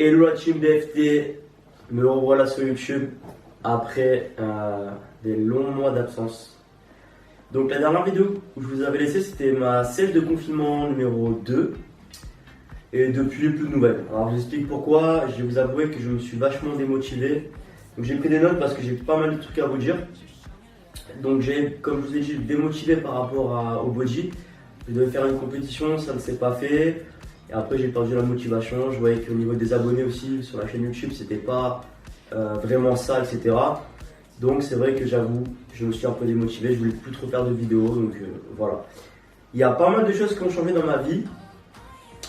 Hello la team BFT, me revoilà sur YouTube après des longs mois d'absence. Donc la dernière vidéo où je vous avais laissé, c'était ma sèche de confinement numéro 2. Et depuis, plus de nouvelles. Alors je vous explique pourquoi. Je vais vous avouer que je me suis vachement démotivé. Donc j'ai pris des notes parce que j'ai pas mal de trucs à vous dire. Donc j'ai, comme je vous ai dit, démotivé par rapport au body. Je devais faire une compétition, ça ne s'est pas fait. Et après j'ai perdu la motivation. Je voyais qu'au niveau des abonnés aussi sur la chaîne YouTube, c'était pas vraiment ça, etc. Donc c'est vrai que j'avoue, je me suis un peu démotivé. Je voulais plus trop faire de vidéos. Donc voilà. Il y a pas mal de choses qui ont changé dans ma vie.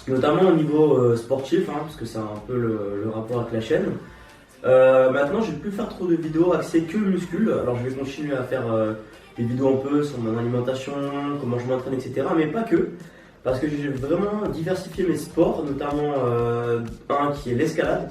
Notamment au niveau sportif, parce que c'est un peu le rapport avec la chaîne. Maintenant, je ne vais plus faire trop de vidéos axées que muscule. Alors, je vais continuer à faire des vidéos un peu sur mon alimentation, comment je m'entraîne, etc. Mais pas que, parce que j'ai vraiment diversifié mes sports, notamment un qui est l'escalade.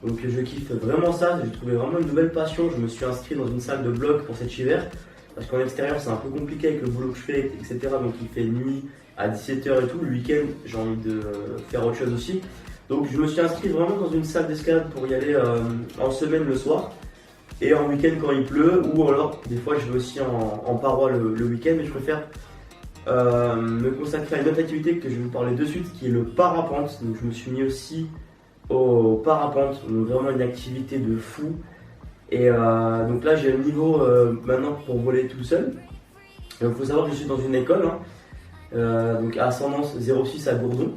Donc, je kiffe vraiment ça. J'ai trouvé vraiment une nouvelle passion. Je me suis inscrit dans une salle de bloc pour cet hiver. Parce qu'en extérieur, c'est un peu compliqué avec le boulot que je fais, etc. Donc, il fait nuit à 17h et tout. Le week-end, j'ai envie de faire autre chose aussi. Donc, je me suis inscrit vraiment dans une salle d'escalade pour y aller en semaine le soir et en week-end quand il pleut. Ou alors, des fois, je vais aussi en paroi le week-end. Mais je préfère me consacrer à une autre activité que je vais vous parler de suite, qui est le parapente. Donc, je me suis mis aussi au parapente. Donc, vraiment une activité de fou. Et donc là, j'ai le niveau maintenant pour voler tout seul. Il faut savoir que je suis dans une école, donc à Ascendance 06 à Gourdon.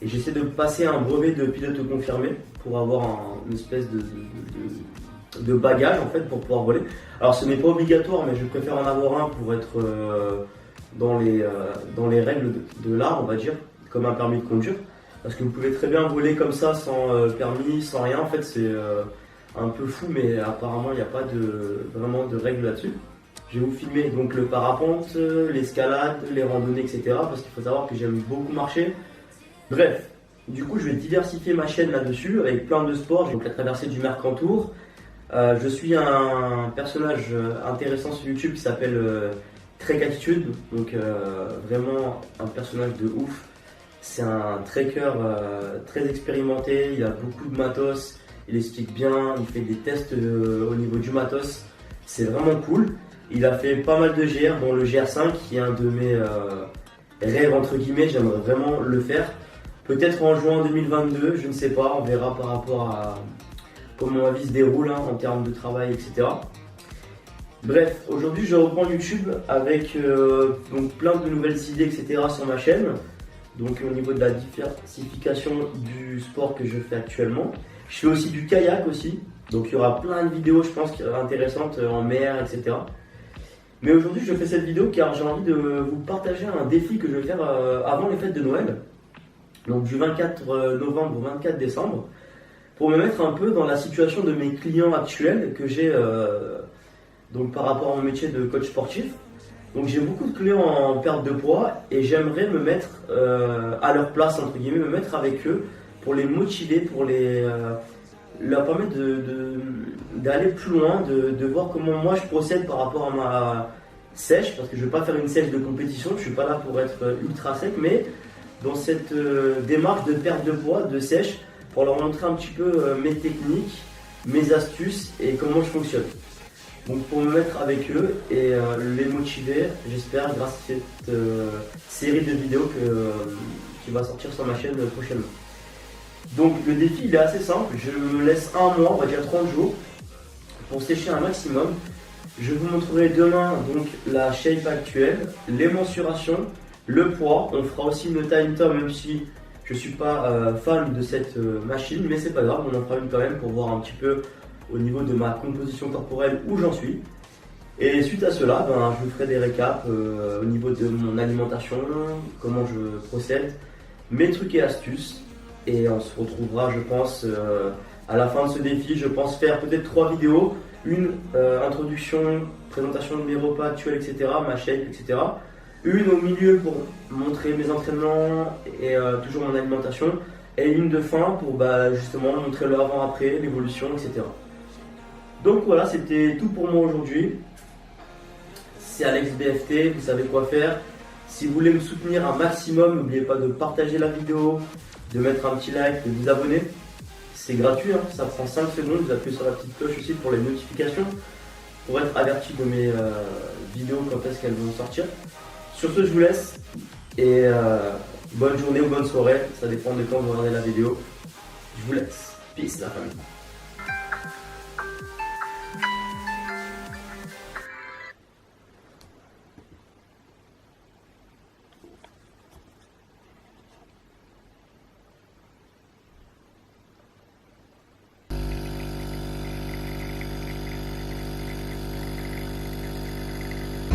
Et j'essaie de passer un brevet de pilote confirmé pour avoir une espèce de bagage en fait pour pouvoir voler. Alors ce n'est pas obligatoire, mais je préfère en avoir un pour être dans les règles de l'art, on va dire, comme un permis de conduire. Parce que vous pouvez très bien voler comme ça sans permis, sans rien. En fait, c'est un peu fou, mais apparemment il n'y a pas vraiment de règles là-dessus. Je vais vous filmer donc le parapente, l'escalade, les randonnées, etc. Parce qu'il faut savoir que j'aime beaucoup marcher. Bref, du coup je vais diversifier ma chaîne là-dessus avec plein de sports. J'ai donc la traversée du Mercantour. Je suis un personnage intéressant sur YouTube qui s'appelle Trek Attitude. Donc vraiment un personnage de ouf. C'est un trekker très expérimenté, il a beaucoup de matos. Il explique bien, il fait des tests au niveau du matos, c'est vraiment cool. Il a fait pas mal de GR, dont le GR5 qui est un de mes rêves entre guillemets, j'aimerais vraiment le faire. Peut-être en juin 2022, je ne sais pas, on verra par rapport à comment ma vie se déroule en termes de travail, etc. Bref, aujourd'hui je reprends YouTube avec donc plein de nouvelles idées, etc. sur ma chaîne. Donc au niveau de la diversification du sport que je fais actuellement. Je fais aussi du kayak aussi, donc il y aura plein de vidéos je pense intéressantes en mer, etc. Mais aujourd'hui je fais cette vidéo car j'ai envie de vous partager un défi que je vais faire avant les fêtes de Noël, donc du 24 novembre au 24 décembre, pour me mettre un peu dans la situation de mes clients actuels que j'ai donc par rapport à mon métier de coach sportif. Donc j'ai beaucoup de clients en perte de poids et j'aimerais me mettre à leur place, entre guillemets, me mettre avec eux pour les motiver, pour leur permettre d'aller plus loin, de voir comment moi je procède par rapport à ma sèche, parce que je ne vais pas faire une sèche de compétition, je ne suis pas là pour être ultra sec, mais dans cette démarche de perte de poids, de sèche, pour leur montrer un petit peu mes techniques, mes astuces et comment je fonctionne. Donc pour me mettre avec eux et les motiver, j'espère, grâce à cette série de vidéos qui va sortir sur ma chaîne prochainement. Donc le défi il est assez simple, je me laisse un mois, on va dire 30 jours, pour sécher un maximum. Je vous montrerai demain donc la shape actuelle, les mensurations, le poids. On fera aussi une time top, même si je ne suis pas fan de cette machine, mais c'est pas grave, on en fera une quand même pour voir un petit peu au niveau de ma composition corporelle où j'en suis. Et suite à cela, je vous ferai des récaps au niveau de mon alimentation, comment je procède, mes trucs et astuces. Et on se retrouvera, je pense, à la fin de ce défi. Je pense faire peut-être 3 vidéos. Une introduction, présentation de mes repas actuels, etc., ma shape, etc. Une au milieu pour montrer mes entraînements et toujours mon alimentation. Et une de fin pour justement montrer le avant-après, l'évolution, etc. Donc voilà, c'était tout pour moi aujourd'hui. C'est Alex BFT, vous savez quoi faire. Si vous voulez me soutenir un maximum, n'oubliez pas de partager la vidéo, de mettre un petit like, de vous abonner. c'est gratuit, hein, ça prend 5 secondes, vous appuyez sur la petite cloche aussi pour les notifications, pour être averti de mes vidéos quand est-ce qu'elles vont sortir. Sur ce, je vous laisse et bonne journée ou bonne soirée, ça dépend de quand vous regardez la vidéo. Je vous laisse. Peace la famille.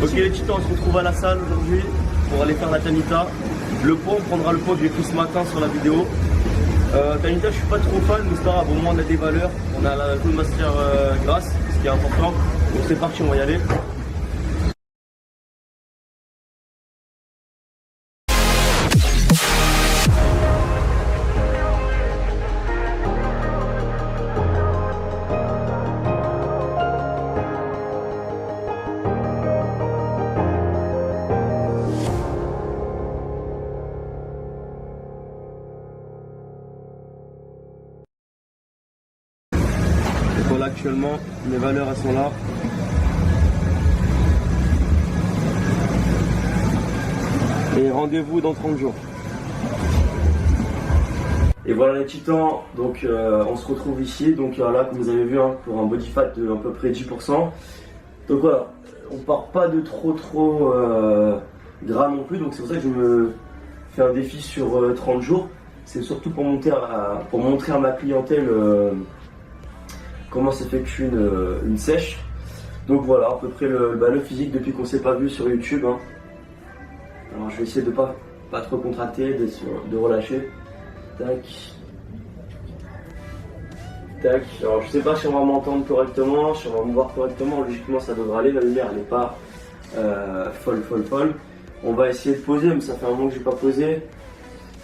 Ok les titans, on se retrouve à la salle aujourd'hui pour aller faire la Tanita. Le poids, on prendra le poids que j'ai pris ce matin sur la vidéo. Tanita, je suis pas trop fan, mais c'est pas grave, au moins on a des valeurs. On a la Cloud Master grasse, ce qui est important. Donc c'est parti, on va y aller. Voilà, actuellement, les valeurs elles sont là. Et rendez-vous dans 30 jours. Et voilà les titans, donc on se retrouve ici, donc là comme vous avez vu hein, pour un body fat de à peu près 10%. Donc voilà, on part pas de trop gras non plus, donc c'est pour ça que je me fais un défi sur 30 jours. C'est surtout pour montrer à ma clientèle comment s'effectue une sèche. Donc voilà à peu près le physique depuis qu'on s'est pas vu sur YouTube. Hein. Alors je vais essayer de pas trop contracter, de relâcher. Tac. Tac. Alors je sais pas si on va m'entendre correctement, si on va me voir correctement. Logiquement ça devrait aller, la lumière elle n'est pas folle. On va essayer de poser, mais ça fait un moment que j'ai pas posé.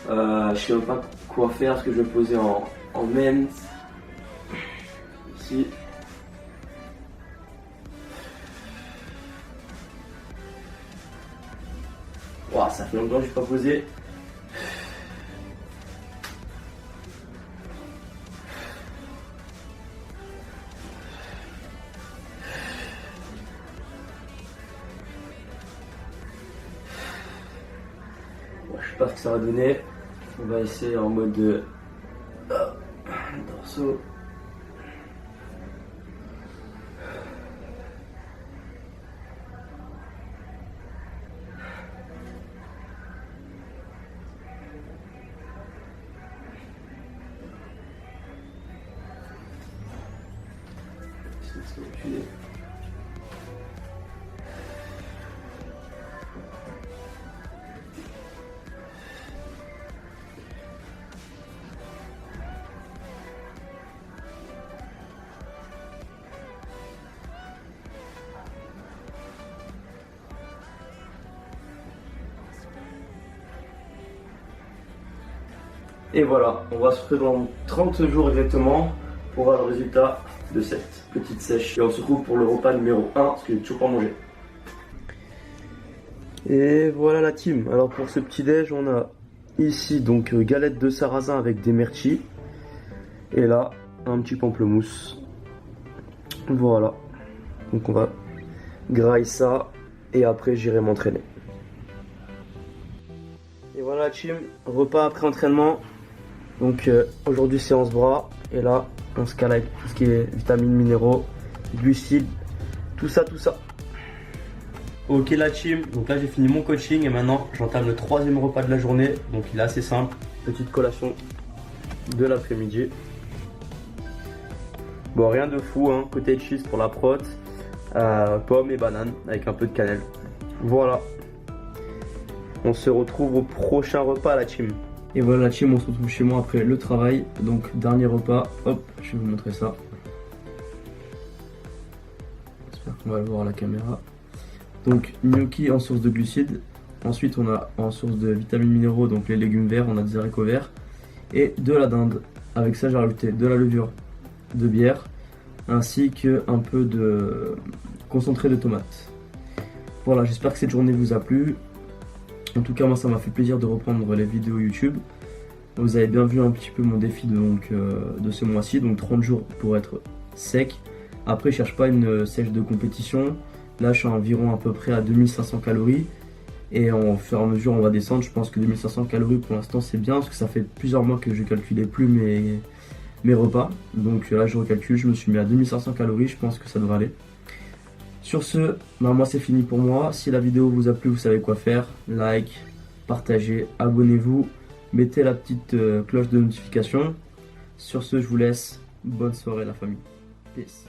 Je sais même pas quoi faire, est-ce que je vais poser en main. Ici. Wow, ça fait longtemps que je n'ai pas posé. Bon, je sais pas ce que ça va donner. On va essayer en mode dorso. Et voilà, on va se retrouver dans 30 jours exactement pour voir le résultat de cette petite sèche. Et on se retrouve pour le repas numéro 1, parce que j'ai toujours pas mangé. Et voilà la team. Alors pour ce petit déj, on a ici donc galette de sarrasin avec des myrtilles. Et là, un petit pamplemousse. Voilà. Donc on va grailler ça et après j'irai m'entraîner. Et voilà la team, repas après entraînement. Donc aujourd'hui séance bras et là on se cale avec tout ce qui est vitamines, minéraux, glucides, tout ça. Ok la team, donc là j'ai fini mon coaching et maintenant j'entame le 3e repas de la journée. Donc il est assez simple, petite collation de l'après-midi. Bon rien de fou hein, côté cheese pour la prot, pommes et bananes avec un peu de cannelle. Voilà, on se retrouve au prochain repas la team. Et voilà la team, on se retrouve chez moi après le travail. Donc dernier repas, hop, je vais vous montrer ça. J'espère qu'on va le voir à la caméra. Donc gnocchi en source de glucides. Ensuite on a en source de vitamines minéraux, donc les légumes verts, on a des haricots verts. Et de la dinde. Avec ça j'ai rajouté de la levure de bière. Ainsi qu'un peu de concentré de tomates. Voilà, j'espère que cette journée vous a plu. En tout cas moi ça m'a fait plaisir de reprendre les vidéos YouTube. Vous avez bien vu un petit peu mon défi de ce mois-ci, donc 30 jours pour être sec. Après, je cherche pas une sèche de compétition. Là, je suis environ à peu près à 2500 calories. Et en fur et à mesure, on va descendre. Je pense que 2500 calories pour l'instant, c'est bien parce que ça fait plusieurs mois que je calculais plus mes repas. Donc là, je recalcule, je me suis mis à 2500 calories. Je pense que ça devrait aller. Sur ce, moi c'est fini pour moi. Si la vidéo vous a plu, vous savez quoi faire. Like, partagez, abonnez-vous. Mettez la petite cloche de notification. Sur ce, je vous laisse. Bonne soirée la famille. Peace.